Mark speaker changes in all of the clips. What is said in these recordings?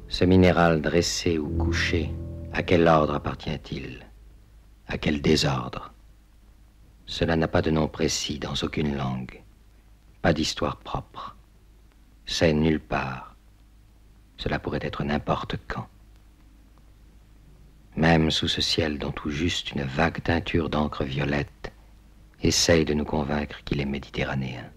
Speaker 1: Ce minéral dressé ou couché, à quel ordre appartient-il? À quel désordre? Cela n'a pas de nom précis dans aucune langue, pas d'histoire propre. C'est nulle part. Cela pourrait être n'importe quand. Même sous ce ciel dont tout juste une vague teinture d'encre violette essaye de nous convaincre qu'il est méditerranéen.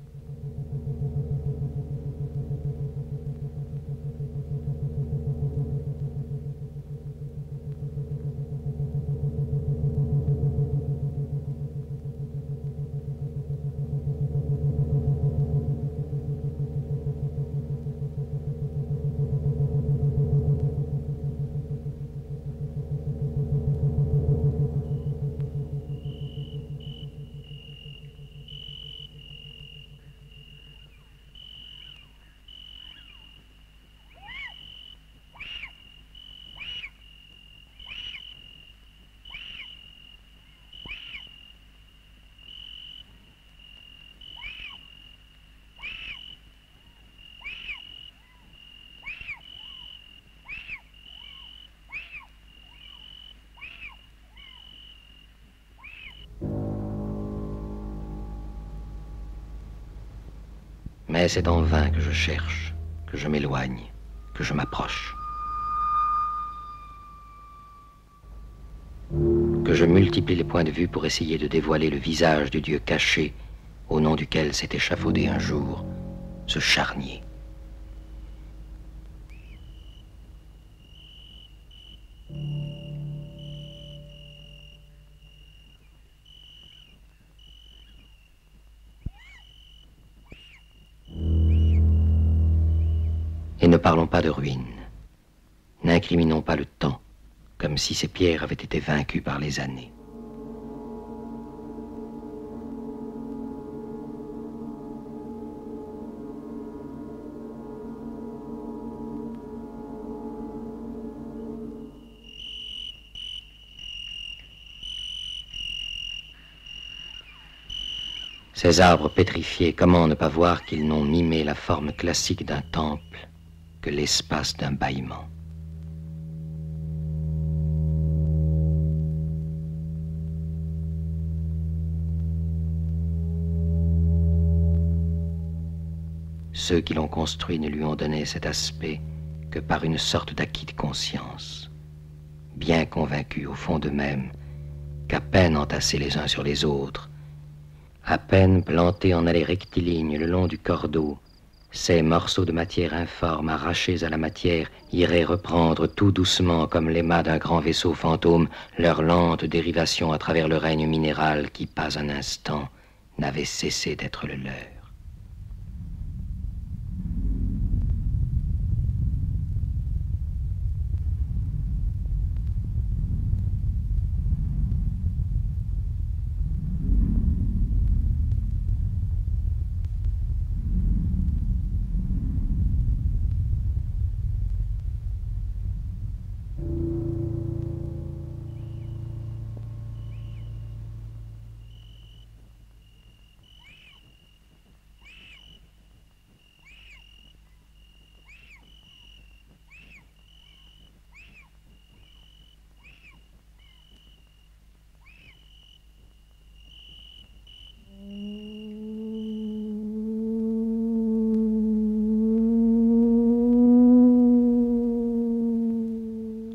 Speaker 1: Mais c'est en vain que je cherche, que je m'éloigne, que je m'approche. Que je multiplie les points de vue pour essayer de dévoiler le visage du Dieu caché, au nom duquel s'est échafaudé un jour ce charnier. Et ne parlons pas de ruines. N'incriminons pas le temps, comme si ces pierres avaient été vaincues par les années. Ces arbres pétrifiés, comment ne pas voir qu'ils n'ont mimé la forme classique d'un temple que l'espace d'un bâillement. Ceux qui l'ont construit ne lui ont donné cet aspect que par une sorte d'acquis de conscience, bien convaincus au fond d'eux-mêmes qu'à peine entassés les uns sur les autres, à peine plantés en allées rectilignes le long du cordeau, ces morceaux de matière informe arrachés à la matière iraient reprendre tout doucement comme les mâts d'un grand vaisseau fantôme leur lente dérivation à travers le règne minéral qui, pas un instant, n'avait cessé d'être le leur.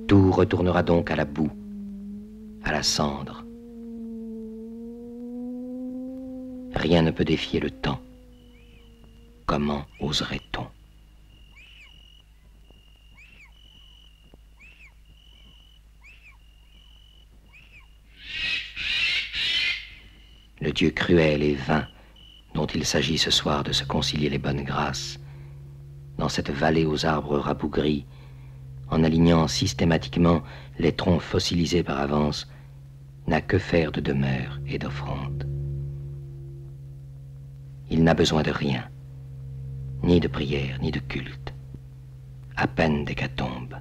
Speaker 1: Tout retournera donc à la boue, à la cendre. Rien ne peut défier le temps. Comment oserait-on? Le Dieu cruel et vain dont il s'agit ce soir de se concilier les bonnes grâces, dans cette vallée aux arbres rabougris, en alignant systématiquement les troncs fossilisés par avance, n'a que faire de demeure et d'offrande. Il n'a besoin de rien, ni de prière, ni de culte, à peine d'hécatombe.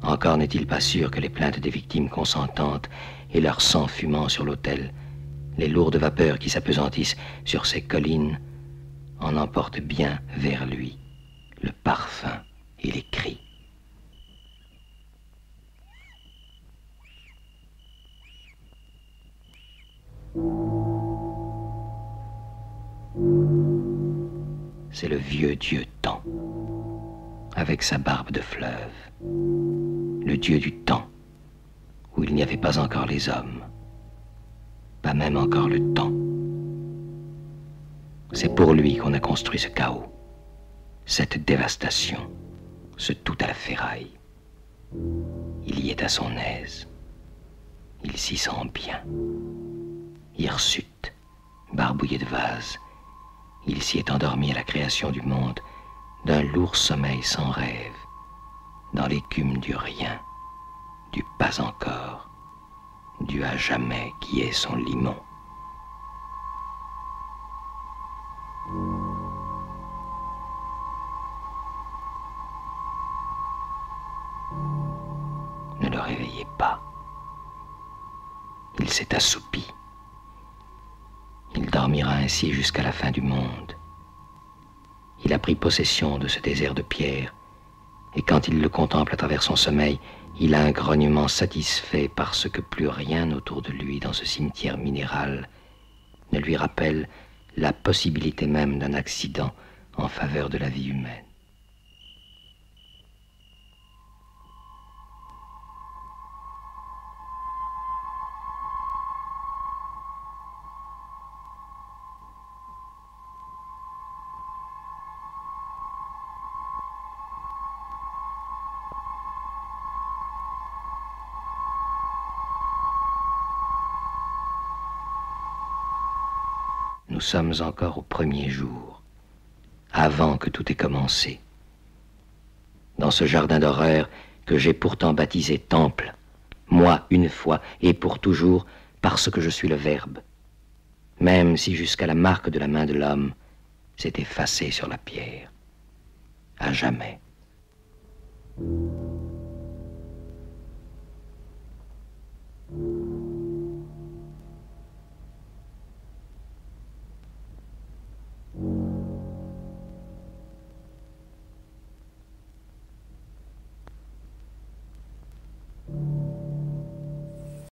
Speaker 1: Encore n'est-il pas sûr que les plaintes des victimes consentantes et leur sang fumant sur l'autel, les lourdes vapeurs qui s'appesantissent sur ces collines, en emportent bien vers lui le parfum et les cris. C'est le vieux dieu Temps, avec sa barbe de fleuve, le dieu du temps, où il n'y avait pas encore les hommes, pas même encore le temps. C'est pour lui qu'on a construit ce chaos, cette dévastation, ce tout à la ferraille. Il y est à son aise, il s'y sent bien. Hirsute, barbouillé de vases, il s'y est endormi à la création du monde d'un lourd sommeil sans rêve, dans l'écume du rien, du pas encore, du à jamais qui est son limon. Ne le réveillez pas. Il s'est assoupi. Il dormira ainsi jusqu'à la fin du monde. Il a pris possession de ce désert de pierre, et quand il le contemple à travers son sommeil, il a un grognement satisfait parce que plus rien autour de lui dans ce cimetière minéral ne lui rappelle la possibilité même d'un accident en faveur de la vie humaine. Nous sommes encore au premier jour, avant que tout ait commencé. Dans ce jardin d'horreur que j'ai pourtant baptisé temple, moi une fois et pour toujours, parce que je suis le Verbe, même si jusqu'à la marque de la main de l'homme s'est effacée sur la pierre, à jamais.